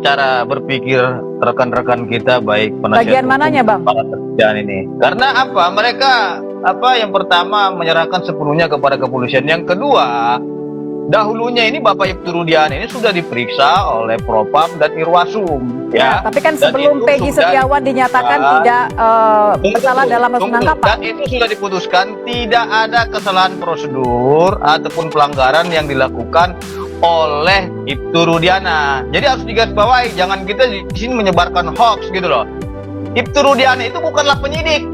cara berpikir rekan-rekan kita baik penasihat Bagian mananya, Bang? para terpidana ini. Karena apa? Mereka yang pertama menyerahkan sepenuhnya kepada kepolisian. Yang kedua, dahulunya ini Bapak Ibtu Rudiana ini sudah diperiksa oleh Propam dan Irwasum, ya. Tapi kan Dan sebelum itu Peggy sudah Setiawan dinyatakan tidak bersalah dalam penangkapan. Dan itu sudah diputuskan tidak ada kesalahan prosedur ataupun pelanggaran yang dilakukan oleh Ibtu Rudiana. Jadi harus digarisbawahi, jangan kita di sini menyebarkan hoax gitu loh. Ibtu Rudiana itu bukanlah penyidik.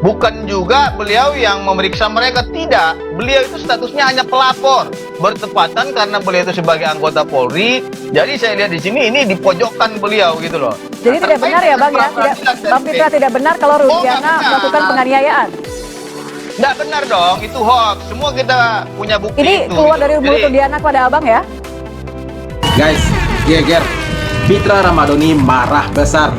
Bukan juga beliau yang memeriksa mereka, tidak. Beliau itu statusnya hanya pelapor. Bertepatan karena beliau itu sebagai anggota Polri, jadi saya lihat di sini ini dipojokkan beliau gitu loh. Jadi tidak benar ya, Bang, ya? Bang Fitra, tidak benar kalau Rudiana melakukan penganiayaan? Tidak benar dong, itu hoax. Semua kita punya bukti Ini itu. keluar gitu. dari mulut Rudiana kepada Abang ya? Guys, geger. Fitra Ramadhani marah besar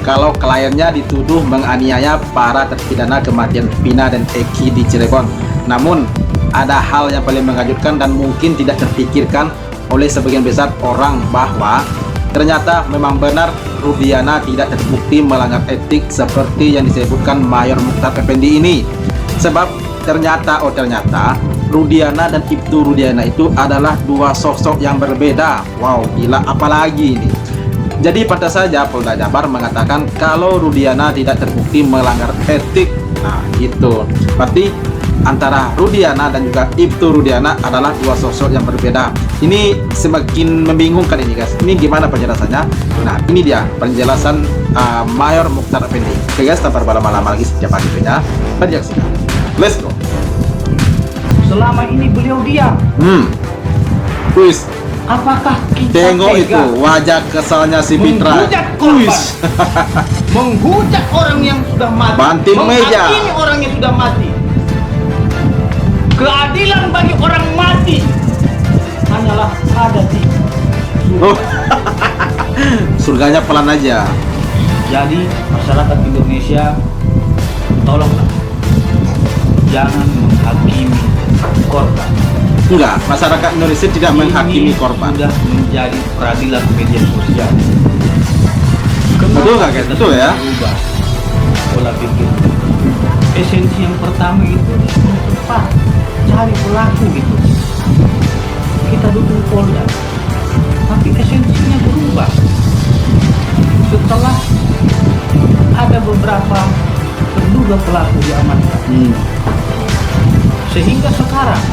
kalau kliennya dituduh menganiaya para terpidana kematian Vina dan Eki di Cirebon. Namun, ada hal yang paling mengejutkan dan mungkin tidak terpikirkan oleh sebagian besar orang bahwa ternyata memang benar Rudiana tidak terbukti melanggar etik seperti yang disebutkan Mayor Mukhtar Effendi ini. Sebab ternyata Rudiana dan Ibtu Rudiana itu adalah dua sosok yang berbeda. Wow, gila, apalagi ini. Jadi pantas saja Polda Jabar mengatakan kalau Rudiana tidak terbukti melanggar etik. Nah, gitu. Berarti antara Rudiana dan juga Ibtu Rudiana adalah dua sosok yang berbeda. Ini semakin membingungkan ini, guys. Ini gimana penjelasannya? Nah, ini dia penjelasan Mayor Mukhtar Effendi. Oke guys, tanpa berlama-lama lagi sejak videonya, menyaksikan. Let's go. Selama ini beliau diam. Wis. Apakah kita Tengok tega itu wajah kesalnya si Fitra. menghujat korban, Wis. menghujat orang yang sudah mati, Banting meja. menghakimi orang yang sudah mati. Keadilan bagi orang mati hanyalah ada di Oh. Surganya pelan aja. Jadi masyarakat Indonesia, tolonglah jangan menghakimi korban. Enggak, masyarakat Indonesia tidak menghakimi korban. Sudah menjadi peradilan media sosial. Betul nggak, guys? Betul ya? Berubah pola pikir. Esensi yang pertama itu tepat, cari pelaku gitu. Kita dukung Polda, tapi esensinya berubah. Setelah ada beberapa terduga pelaku diamankan, sehingga sekarang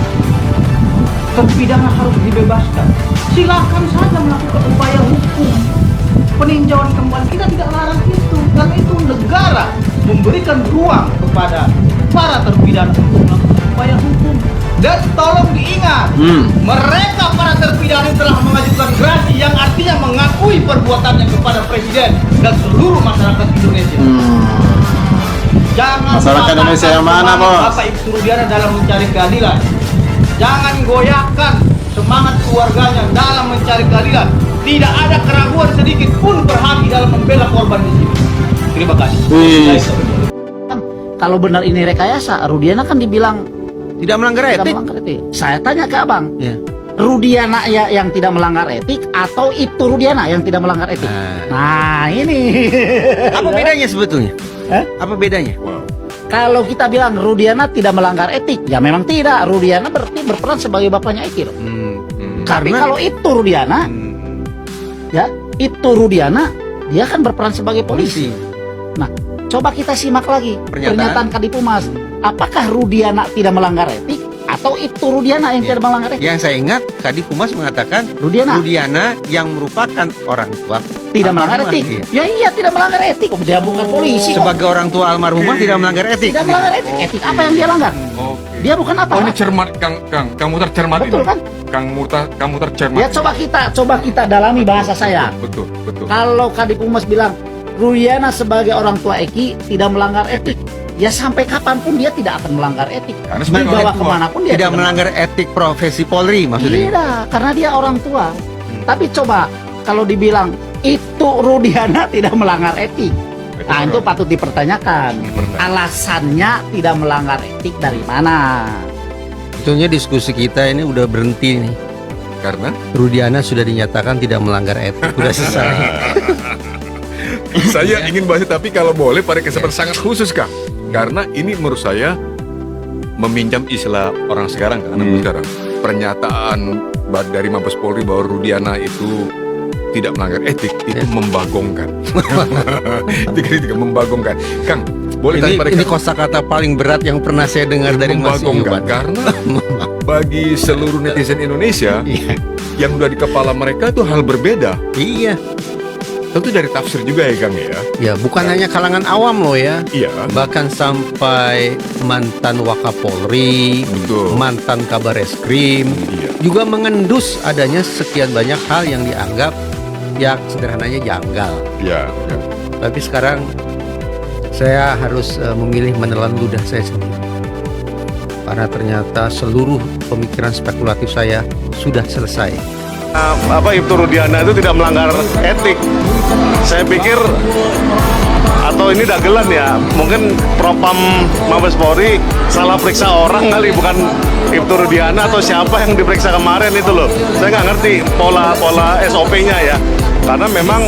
terpidana harus dibebaskan. Silakan saja melakukan upaya hukum peninjauan kembali. Kita tidak larang itu, karena itu negara memberikan ruang kepada para terpidana untuk melakukan upaya hukum. Dan tolong diingat, mereka para terpidana telah mengajukan gerasi yang artinya mengakui perbuatannya kepada Presiden dan seluruh masyarakat Indonesia. Jangan Masyarakat Indonesia yang mana, Bos? Bapak Ibtu Rudiana dalam mencari keadilan. Jangan goyahkan semangat keluarganya dalam mencari keadilan. Tidak ada keraguan sedikit pun berhati dalam membela korban di sini. Terima kasih. Kalau benar ini rekayasa, Rudiana kan dibilang Tidak melanggar tidak etik. melanggar etik. Saya tanya ke Abang, Ya. Rudiana ya yang tidak melanggar etik atau Ibtu Rudiana yang tidak melanggar etik? Nah ini. Apa bedanya sebetulnya? Apa bedanya? Kalau kita bilang Rudiana tidak melanggar etik, ya memang tidak. Rudiana berarti berperan sebagai bapaknya Eki. Tapi kalau Ibtu Rudiana, ya Ibtu Rudiana, dia kan berperan sebagai polisi. Nah, coba kita simak lagi pernyataan Kadif Humas. Apakah Rudiana tidak melanggar etik atau Ibtu Rudiana yang tidak melanggar etik? Yang saya ingat Kadif Humas mengatakan Rudiana yang merupakan orang tua tidak melanggar etik. Iya. Ya iya tidak melanggar etik. Dia bukan polisi. Sebagai orang tua almarhumah tidak melanggar etik. Tidak melanggar etik. Etik apa yang dia langgar? Dia bukan apa? Oh, ini cermat, kamu tercermat. Betul ini. kan? Kamu tercermat. Ya coba kita dalami bahasa saya. Betul. Kalau Kadif Humas bilang Rudiana sebagai orang tua Eki tidak melanggar etik, ya sampai kapanpun dia tidak akan melanggar etik. Karena sebagai Dibawa orang tua. kemanapun dia Tidak melanggar etik profesi Polri maksudnya. Tidak, karena dia orang tua. Tapi coba kalau dibilang itu Rudiana tidak melanggar etik, nah itu patut dipertanyakan. Alasannya tidak melanggar etik dari mana? Sebetulnya diskusi kita ini udah berhenti nih. Karena Rudiana sudah dinyatakan tidak melanggar etik. Sudah selesai. saya ingin bahas, tapi kalau boleh pada kesempatan sangat khusus Kang. Karena ini menurut saya meminjam istilah orang sekarang kan, anak sekarang. Pernyataan dari Mabes Polri bahwa Rudiana itu tidak melanggar etik itu membagongkan. Itu kritik membagongkan. Kang, boleh tanya pada Ini kosakata paling berat yang pernah saya dengar dari Mas membagongkan Iwan. karena bagi seluruh netizen Indonesia yang udah di kepala mereka itu hal berbeda. Iya. Tentu dari tafsir juga ya Kang ya. Ya, bukan hanya kalangan awam loh ya. Iya. Bahkan sampai mantan Wakapolri, Betul. mantan Kabar Eskrim, Iya. juga mengendus adanya sekian banyak hal yang dianggap ya sederhananya janggal. Iya. Ya. Tapi sekarang saya harus memilih menelan ludah saya sendiri. Karena ternyata seluruh pemikiran spekulatif saya sudah selesai. Ibtu Rudiana itu tidak melanggar etik. Saya pikir atau ini dagelan ya, mungkin Propam Mabes Polri salah periksa orang kali, bukan Ibtu Rudiana atau siapa yang diperiksa kemarin itu loh. Saya nggak ngerti pola SOP-nya ya, karena memang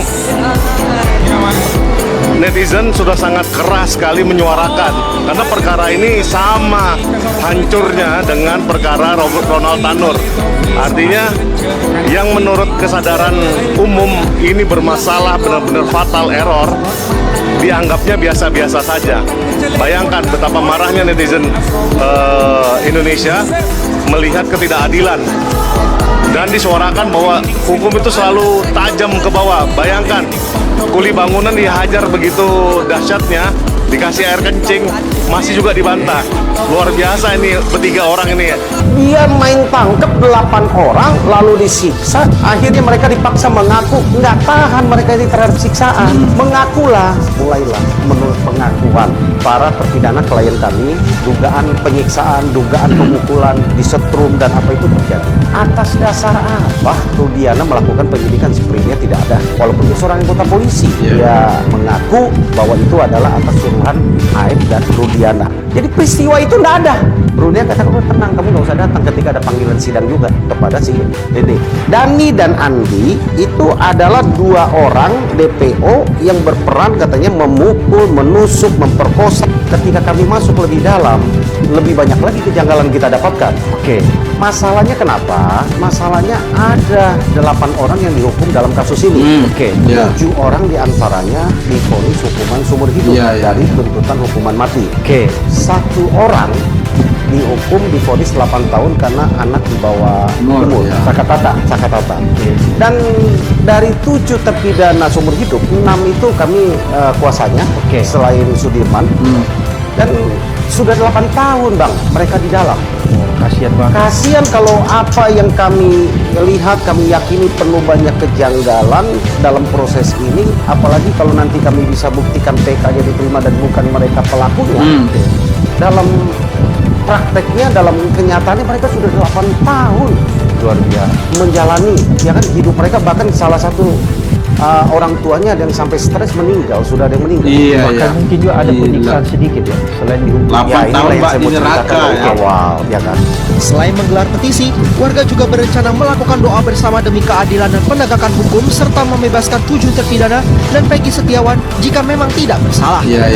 netizen sudah sangat keras sekali menyuarakan karena perkara ini sama hancurnya dengan perkara Ronald Tanur. Artinya yang menurut kesadaran umum ini bermasalah, benar-benar fatal error, dianggapnya biasa-biasa saja. Bayangkan betapa marahnya netizen Indonesia melihat ketidakadilan dan disuarakan bahwa hukum itu selalu tajam ke bawah. Bayangkan kuli bangunan dihajar begitu dahsyatnya, dikasih air kencing masih juga dibantah. Luar biasa ini bertiga orang ini. Dia main tangkap 8 orang lalu disiksa, akhirnya mereka dipaksa mengaku, nggak tahan mereka ini terhadap siksaan. Mengakulah, mulailah menurut pengakuan para terpidana klien kami, dugaan penyiksaan, dugaan pemukulan, disetrum dan apa itu terjadi. Atas dasar apa Rudiana melakukan penyidikan? Sepertinya tidak ada. Walaupun dia seorang anggota polisi, dia mengaku bahwa itu adalah atas suruhan Aib dan Rudiana. Jadi peristiwa itu tidak ada. Rudiana katakan, oh, tenang, kamu nggak usah datang ketika ada panggilan sidang juga kepada si Dede. Dani dan Andi itu adalah 2 orang DPO yang berperan katanya memukul, menusuk, memperkosa. Ketika kami masuk lebih dalam, lebih banyak lagi kejanggalan kita dapatkan. Oke, masalahnya kenapa? Masalahnya ada 8 orang yang dihukum dalam kasus ini. Oke, 7 orang diantaranya divonis hukuman seumur hidup dari tuntutan hukuman mati. Oke, 1 orang dihukum divonis 8 tahun karena anak di bawah umur, Sakatata. Dan dari 7 terpidana seumur hidup, 6 itu kami kuasanya, selain Sudirman. Dan sudah 8 tahun Bang mereka di dalam. Kasihan banget. Kasihan kalau apa yang kami lihat, kami yakini penuh banyak kejanggalan dalam proses ini. Apalagi kalau nanti kami bisa buktikan PK-nya diterima dan bukan mereka pelakunya. Dalam prakteknya, dalam kenyataannya mereka sudah 8 tahun luar biasa menjalani ya kan hidup mereka. Bahkan salah satu orang tuanya ada yang sampai stres meninggal, sudah ada yang meninggal. Bahkan mungkin juga ada penyiksaan sedikit ya selain dihukum. 8 tahun Pak di neraka ya. Awal ya kan. Selain menggelar petisi, warga juga berencana melakukan doa bersama demi keadilan dan penegakan hukum serta membebaskan 7 terpidana dan Peggy Setiawan jika memang tidak bersalah. Iya.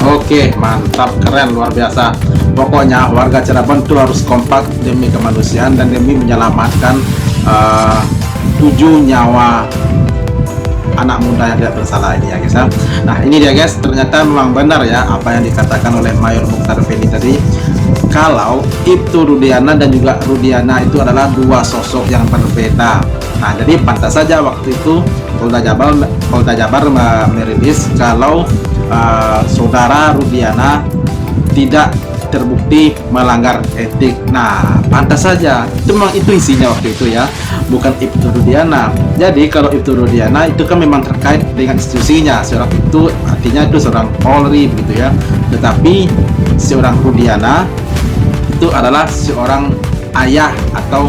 Oke, mantap, keren, luar biasa. Pokoknya warga Cirebon itu harus kompak demi kemanusiaan dan demi menyelamatkan 7 nyawa anak muda yang tidak bersalah ini ya guys ya. Nah ini dia guys, ternyata memang benar ya apa yang dikatakan oleh Mayor Mukhtar Effendi tadi, kalau Ibtu Rudiana dan juga Rudiana itu adalah 2 sosok yang berbeda. Nah jadi pantas saja waktu itu Polda Jabar merilis kalau saudara Rudiana tidak terbukti melanggar etik. Nah pantas saja, memang itu isinya waktu itu ya, bukan Ibtu Rudiana. Jadi kalau Ibtu Rudiana itu kan memang terkait dengan institusinya, seorang itu artinya itu seorang Polri begitu ya, tetapi seorang Rudiana itu adalah seorang ayah atau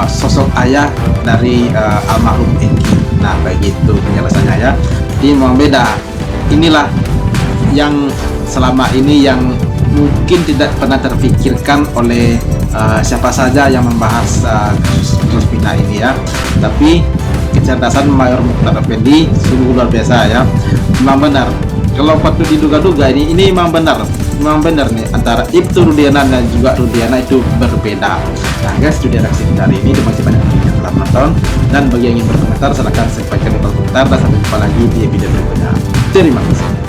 sosok ayah dari almarhum Eki. Nah begitu penjelasannya ya, jadi memang beda. Inilah yang selama ini yang mungkin tidak pernah terpikirkan oleh siapa saja yang membahas kasus Pina ini ya. Tapi kecerdasan Mayor Mukhtar Effendi sungguh luar biasa ya. Memang benar, kalau patut diduga-duga ini memang benar nih antara Ibtu Rudiana dan juga Rudiana itu berbeda. Nah guys, itu dia reaksi kita hari ini. Terima kasih banyak yang telah menonton, dan bagi yang ingin berkomentar silahkan sampaikan di kolom komentar, dan sampai jumpa lagi di video berikutnya. Terima kasih.